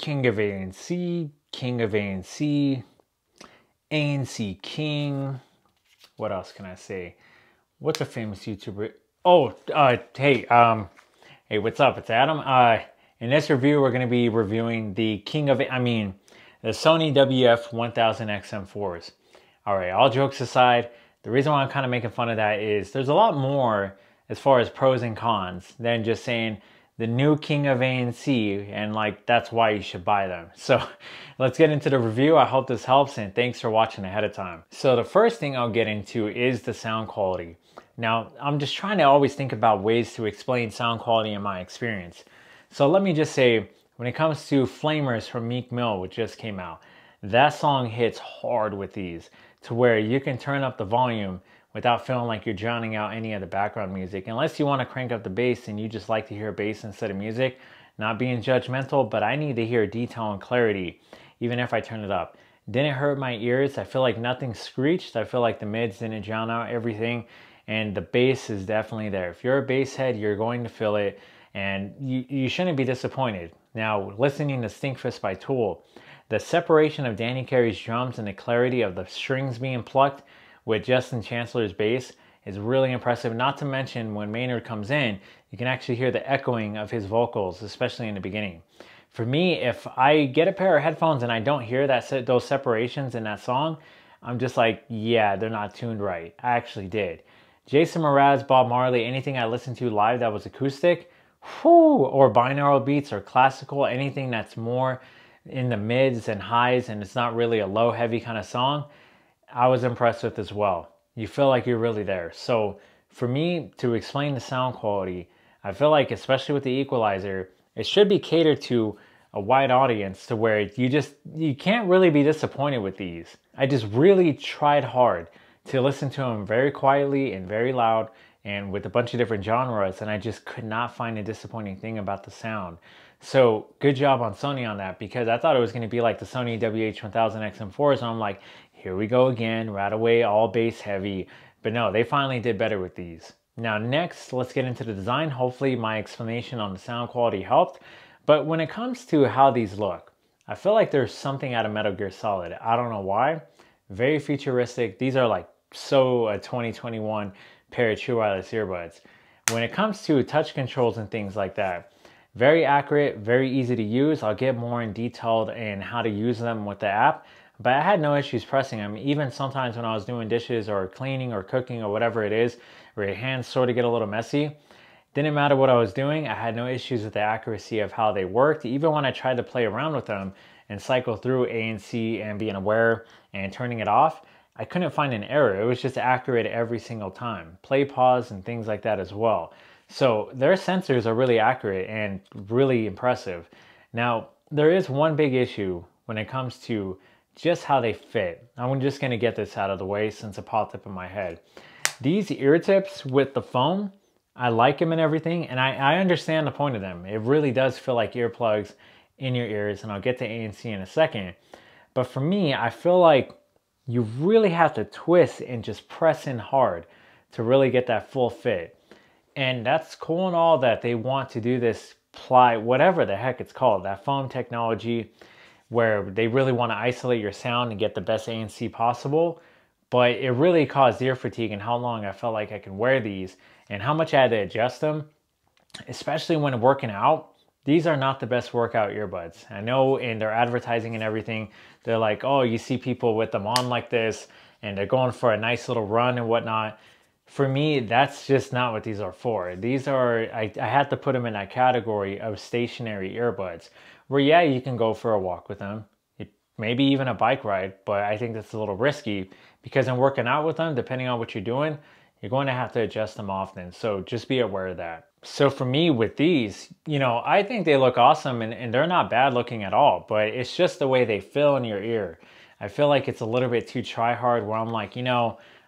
King of ANC, King of ANC, ANC King. What else can I say? What's a famous YouTuber? Oh, hey, what's up? It's Adam. In this review, we're going to be reviewing the the Sony WF-1000XM4s. All right, all jokes aside, the reason why I'm kind of making fun of that is there's a lot more as far as pros and cons than just saying the new king of ANC and like that's why you should buy them. So let's get into the review. I hope this helps and thanks for watching ahead of time. So the first thing I'll get into is the sound quality. Now, I'm just trying to always think about ways to explain sound quality in my experience. So let me just say, when it comes to Flamers from Meek Mill, which just came out, that song hits hard with these to where you can turn up the volume without feeling like you're drowning out any of the background music. Unless you want to crank up the bass and you just like to hear bass instead of music, not being judgmental, but I need to hear detail and clarity even if I turn it up. Didn't hurt my ears. I feel like nothing screeched. I feel like the mids didn't drown out everything. And the bass is definitely there. If you're a bass head, you're going to feel it, and you shouldn't be disappointed. Now, listening to Stinkfist by Tool, the separation of Danny Carey's drums and the clarity of the strings being plucked with Justin Chancellor's bass is really impressive. Not to mention when Maynard comes in, you can actually hear the echoing of his vocals, especially in the beginning. For me, if I get a pair of headphones and I don't hear those separations in that song, I'm just like, yeah, they're not tuned right. I actually did. Jason Mraz, Bob Marley, anything I listened to live that was acoustic, or binaural beats or classical, anything that's more in the mids and highs and it's not really a low heavy kind of song, I was impressed with as well. You feel like you're really there. So for me to explain the sound quality, I feel like especially with the equalizer, it should be catered to a wide audience to where you can't really be disappointed with these. I just really tried hard to listen to them very quietly and very loud and with a bunch of different genres, and I just could not find a disappointing thing about the sound. So good job on Sony on that, because I thought it was going to be like the Sony WH-1000XM4s, and I'm like, here we go again, right away, all bass heavy. But no, they finally did better with these. Now next, let's get into the design. Hopefully my explanation on the sound quality helped. But when it comes to how these look, I feel like there's something out of Metal Gear Solid. I don't know why. Very futuristic. These are like so a 2021 pair of true wireless earbuds. When it comes to touch controls and things like that, very accurate, very easy to use. I'll get more in detailed in how to use them with the app, but I had no issues pressing them. Even sometimes when I was doing dishes or cleaning or cooking or whatever it is, where your hands sort of get a little messy, didn't matter what I was doing. I had no issues with the accuracy of how they worked. Even when I tried to play around with them and cycle through ANC and being aware and turning it off, I couldn't find an error. It was just accurate every single time. Play, pause, and things like that as well. So their sensors are really accurate and really impressive. Now, there is one big issue when it comes to just how they fit. I'm just gonna get this out of the way since it popped up in my head. These ear tips with the foam, I like them and everything, and I understand the point of them. It really does feel like earplugs in your ears, and I'll get to ANC in a second. But for me, I feel like you really have to twist and just press in hard to really get that full fit. And that's cool and all that they want to do this whatever the heck it's called, that foam technology, where they really want to isolate your sound and get the best ANC possible. But it really caused ear fatigue and how long I felt like I could wear these and how much I had to adjust them, especially when working out. These are not the best workout earbuds. I know in their advertising and everything, they're like, oh, you see people with them on like this and they're going for a nice little run and whatnot. For me, that's just not what these are for. These are, I had to put them in that category of stationary earbuds where, yeah, you can go for a walk with them, maybe even a bike ride, but I think that's a little risky because in working out with them, depending on what you're doing, you're going to have to adjust them often. So just be aware of that. So for me with these, I think they look awesome and they're not bad looking at all, but it's just the way they feel in your ear. I feel like it's a little bit too try hard where I'm like,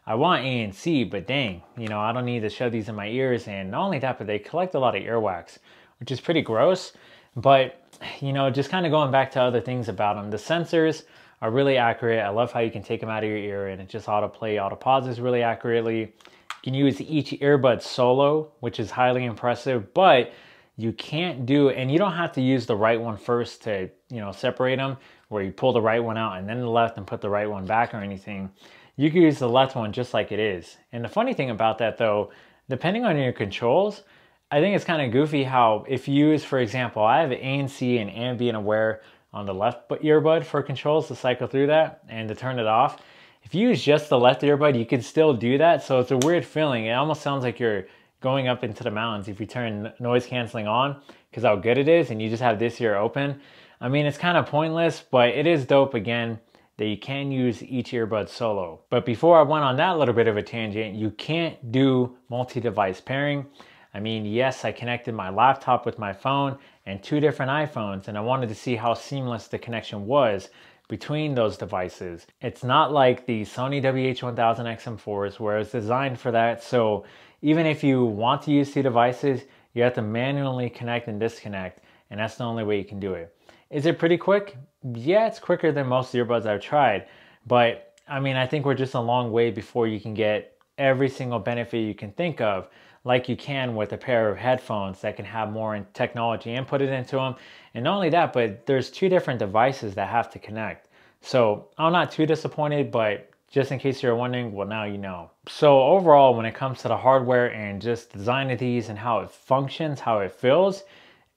I want ANC, but dang, I don't need to shove these in my ears. And not only that, but they collect a lot of earwax, which is pretty gross. But, just kind of going back to other things about them, the sensors are really accurate. I love how you can take them out of your ear and it just autoplay, auto pauses really accurately. You can use each earbud solo, which is highly impressive, but you can't do, and you don't have to use the right one first to, separate them, where you pull the right one out and then the left and put the right one back or anything. You can use the left one just like it is. And the funny thing about that though, depending on your controls, I think it's kind of goofy how if you use, for example, I have ANC and ambient aware on the left earbud for controls to cycle through that and to turn it off. If you use just the left earbud, you can still do that. So it's a weird feeling. It almost sounds like you're going up into the mountains if you turn noise canceling on, because how good it is, and you just have this ear open. I mean, it's kind of pointless, but it is dope again that you can use each earbud solo. But before I went on that little bit of a tangent, you can't do multi-device pairing. I mean, yes, I connected my laptop with my phone and 2 different iPhones, and I wanted to see how seamless the connection was between those devices. It's not like the Sony WH-1000XM4s where it's designed for that. So even if you want to use 2 devices, you have to manually connect and disconnect, and that's the only way you can do it. Is it pretty quick? Yeah, it's quicker than most earbuds I've tried, but I mean, I think we're just a long way before you can get every single benefit you can think of, like you can with a pair of headphones that can have more technology inputted into them. And not only that, but there's 2 different devices that have to connect. So I'm not too disappointed, but just in case you're wondering, well, now you know. So overall, when it comes to the hardware and just design of these and how it functions, how it feels,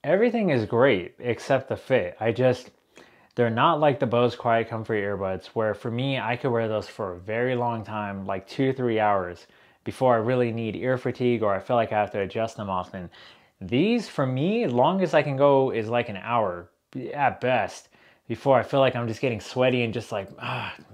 everything is great except the fit. They're not like the Bose Quiet Comfort earbuds, where for me, I could wear those for a very long time, like 2-3 hours, before I really need ear fatigue or I feel like I have to adjust them often. These, for me, longest I can go is like an hour at best, before I feel like I'm just getting sweaty and just like,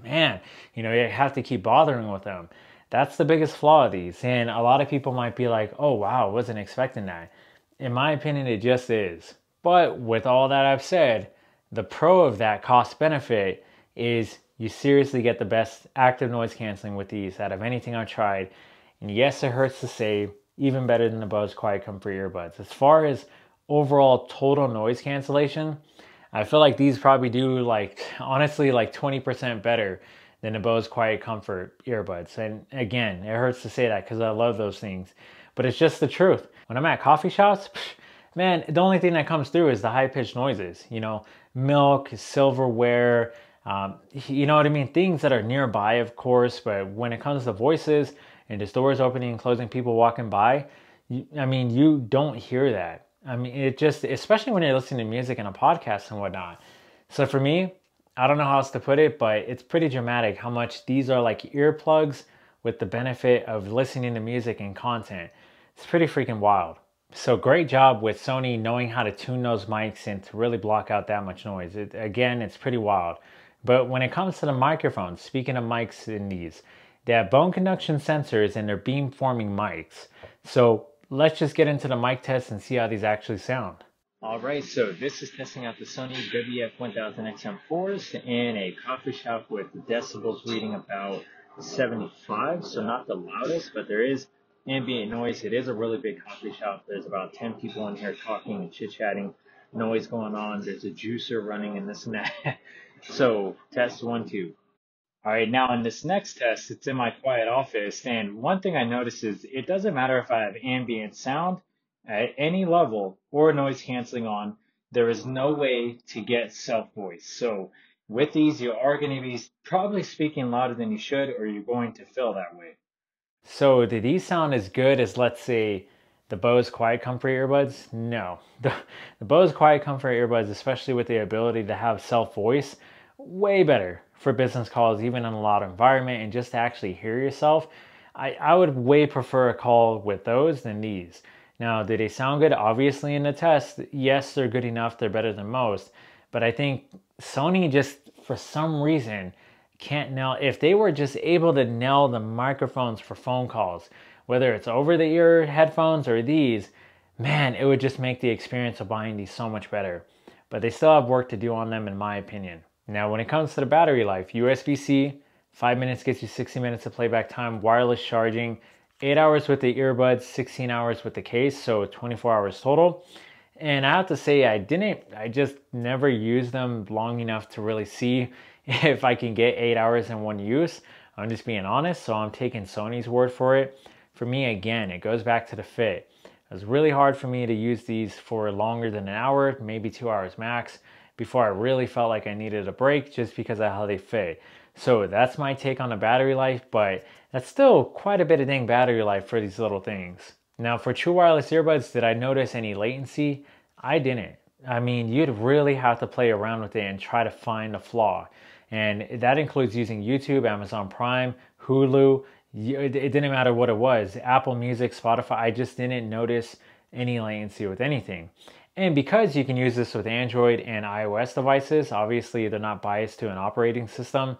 man, you have to keep bothering with them. That's the biggest flaw of these. And a lot of people might be like, oh wow, I wasn't expecting that. In my opinion, it just is. But with all that I've said, the pro of that cost benefit is you seriously get the best active noise canceling with these out of anything I've tried. And yes, it hurts to say, even better than the Bose Quiet Comfort earbuds. As far as overall total noise cancellation, I feel like these probably do honestly 20% better than the Bose Quiet Comfort earbuds. And again, it hurts to say that because I love those things, but it's just the truth. When I'm at coffee shops, man, the only thing that comes through is the high-pitched noises, milk, silverware, you know what I mean? Things that are nearby, of course, but when it comes to voices and just doors opening and closing, people walking by, you don't hear that. I mean, it just, especially when you're listening to music and a podcast and whatnot. So for me, I don't know how else to put it, but it's pretty dramatic how much these are like earplugs with the benefit of listening to music and content. It's pretty freaking wild. So great job with Sony knowing how to tune those mics and to really block out that much noise. Again, it's pretty wild. But when it comes to the microphones, speaking of mics in these, they have bone conduction sensors and they're beam-forming mics. So let's just get into the mic test and see how these actually sound. Alright, so this is testing out the Sony WF-1000XM4s in a coffee shop with decibels reading about 75, so not the loudest, but there is ambient noise. It is a really big coffee shop. There's about 10 people in here talking and chit-chatting, noise going on. There's a juicer running and this and that. So test 1, 2. All right, now in this next test, it's in my quiet office, and one thing I noticed is it doesn't matter if I have ambient sound at any level or noise canceling on, there is no way to get self-voice. So with these, you are going to be probably speaking louder than you should, or you're going to feel that way. So do these sound as good as, let's say, the Bose Quiet Comfort earbuds? No. The Bose Quiet Comfort earbuds, especially with the ability to have self-voice, way better for business calls, even in a loud environment, and just to actually hear yourself. I would way prefer a call with those than these. Now, do they sound good? Obviously in the test, yes, they're good enough. They're better than most. But I think Sony just, for some reason, can't nail. If they were just able to nail the microphones for phone calls, whether it's over the ear headphones or these, man, it would just make the experience of buying these so much better. But they still have work to do on them, in my opinion. Now, when it comes to the battery life, USB-C, 5 minutes gets you 60 minutes of playback time, wireless charging, 8 hours with the earbuds, 16 hours with the case, so 24 hours total. And I have to say, I just never used them long enough to really see if I can get 8 hours in one use. I'm just being honest, so I'm taking Sony's word for it. For me, again, it goes back to the fit. It was really hard for me to use these for longer than an hour, maybe 2 hours max, before I really felt like I needed a break just because of how they fit. So that's my take on the battery life, but that's still quite a bit of dang battery life for these little things. Now for true wireless earbuds, did I notice any latency? I didn't. I mean, you'd really have to play around with it and try to find a flaw. And that includes using YouTube, Amazon Prime, Hulu. It didn't matter what it was. Apple Music, Spotify, I just didn't notice any latency with anything. And because you can use this with Android and iOS devices, obviously they're not biased to an operating system,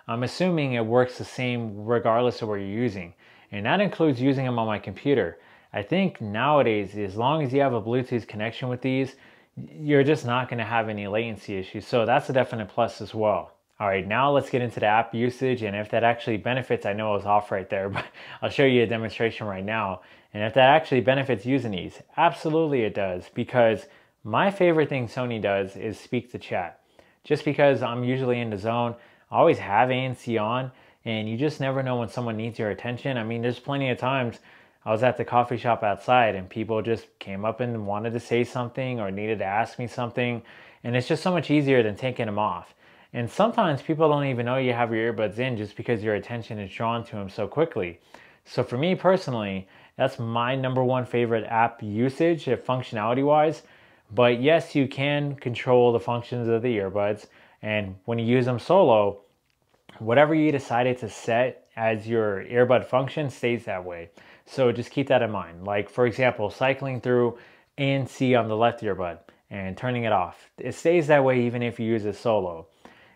I'm assuming it works the same regardless of what you're using. And that includes using them on my computer. I think nowadays, as long as you have a Bluetooth connection with these, you're just not going to have any latency issues. So that's a definite plus as well. All right, now let's get into the app usage and if that actually benefits. I know I was off right there, but I'll show you a demonstration right now. And if that actually benefits using these, absolutely it does, because my favorite thing Sony does is speak to chat. Just because I'm usually in the zone, I always have ANC on, and you just never know when someone needs your attention. I mean, there's plenty of times I was at the coffee shop outside and people just came up and wanted to say something or needed to ask me something, and it's just so much easier than taking them off. And sometimes people don't even know you have your earbuds in just because your attention is drawn to them so quickly. So for me personally, that's my #1 favorite app usage, functionality wise. But yes, you can control the functions of the earbuds. And when you use them solo, whatever you decided to set as your earbud function stays that way. So just keep that in mind. Like for example, cycling through ANC on the left earbud and turning it off. It stays that way even if you use it solo.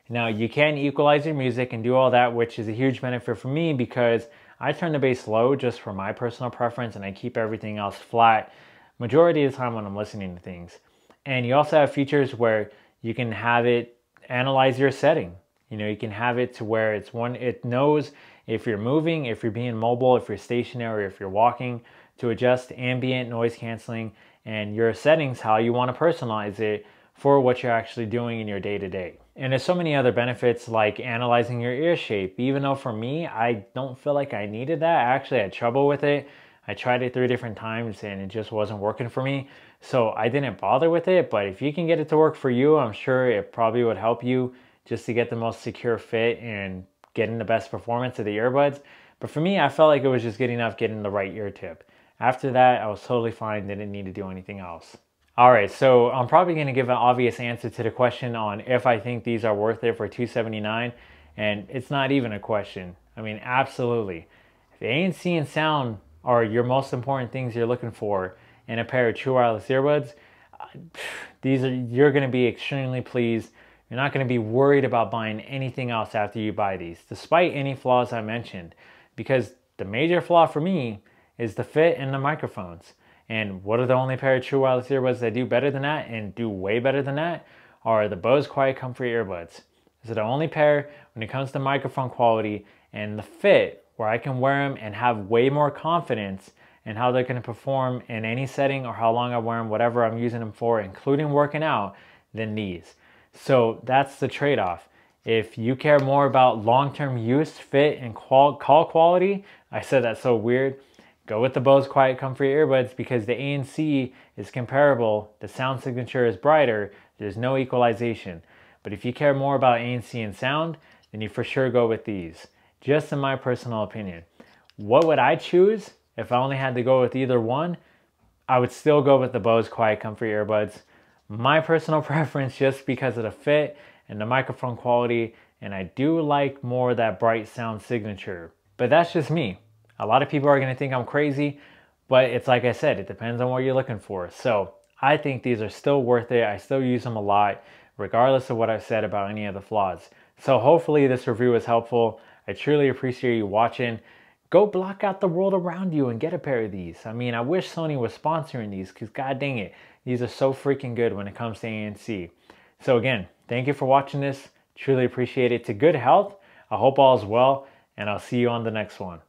Now you can equalize your music and do all that, which is a huge benefit for me because I turn the bass low just for my personal preference and I keep everything else flat majority of the time when I'm listening to things. And you also have features where you can have it analyze your setting. You know, you can have it to where it knows if you're moving, if you're being mobile, if you're stationary, if you're walking, to adjust ambient noise canceling and your settings, how you want to personalize it for what you're actually doing in your day-to-day. And there's so many other benefits like analyzing your ear shape. Even though for me, I don't feel like I needed that. I actually had trouble with it. I tried it 3 different times and it just wasn't working for me. So I didn't bother with it, but if you can get it to work for you, I'm sure it probably would help you just to get the most secure fit and getting the best performance of the earbuds. But for me, I felt like it was just good enough getting the right ear tip. After that, I was totally fine, didn't need to do anything else. All right, so I'm probably going to give an obvious answer to the question on if I think these are worth it for $279, and it's not even a question. I mean, absolutely. If ANC and sound are your most important things you're looking for in a pair of true wireless earbuds, you're going to be extremely pleased. You're not going to be worried about buying anything else after you buy these, despite any flaws I mentioned, because the major flaw for me is the fit and the microphones. And what are the only pair of true wireless earbuds that do better than that and do way better than that are the Bose Quiet Comfort earbuds. These are the only pair when it comes to microphone quality and the fit where I can wear them and have way more confidence in how they're going to perform in any setting or how long I wear them, whatever I'm using them for, including working out, than these. So that's the trade-off. If you care more about long-term use, fit, and call quality, I said that's so weird, go with the Bose Quiet Comfort earbuds because the ANC is comparable, the sound signature is brighter, there's no equalization. But if you care more about ANC and sound, then you for sure go with these. Just in my personal opinion. What would I choose if I only had to go with either one? I would still go with the Bose Quiet Comfort earbuds. My personal preference just because of the fit and the microphone quality, and I do like more that bright sound signature. But that's just me. A lot of people are going to think I'm crazy, but it's like I said, it depends on what you're looking for. So I think these are still worth it. I still use them a lot, regardless of what I've said about any of the flaws. So hopefully this review was helpful. I truly appreciate you watching. Go block out the world around you and get a pair of these. I mean, I wish Sony was sponsoring these because god dang it, these are so freaking good when it comes to ANC. So again, thank you for watching this. Truly appreciate it. To good health, I hope all is well, and I'll see you on the next one.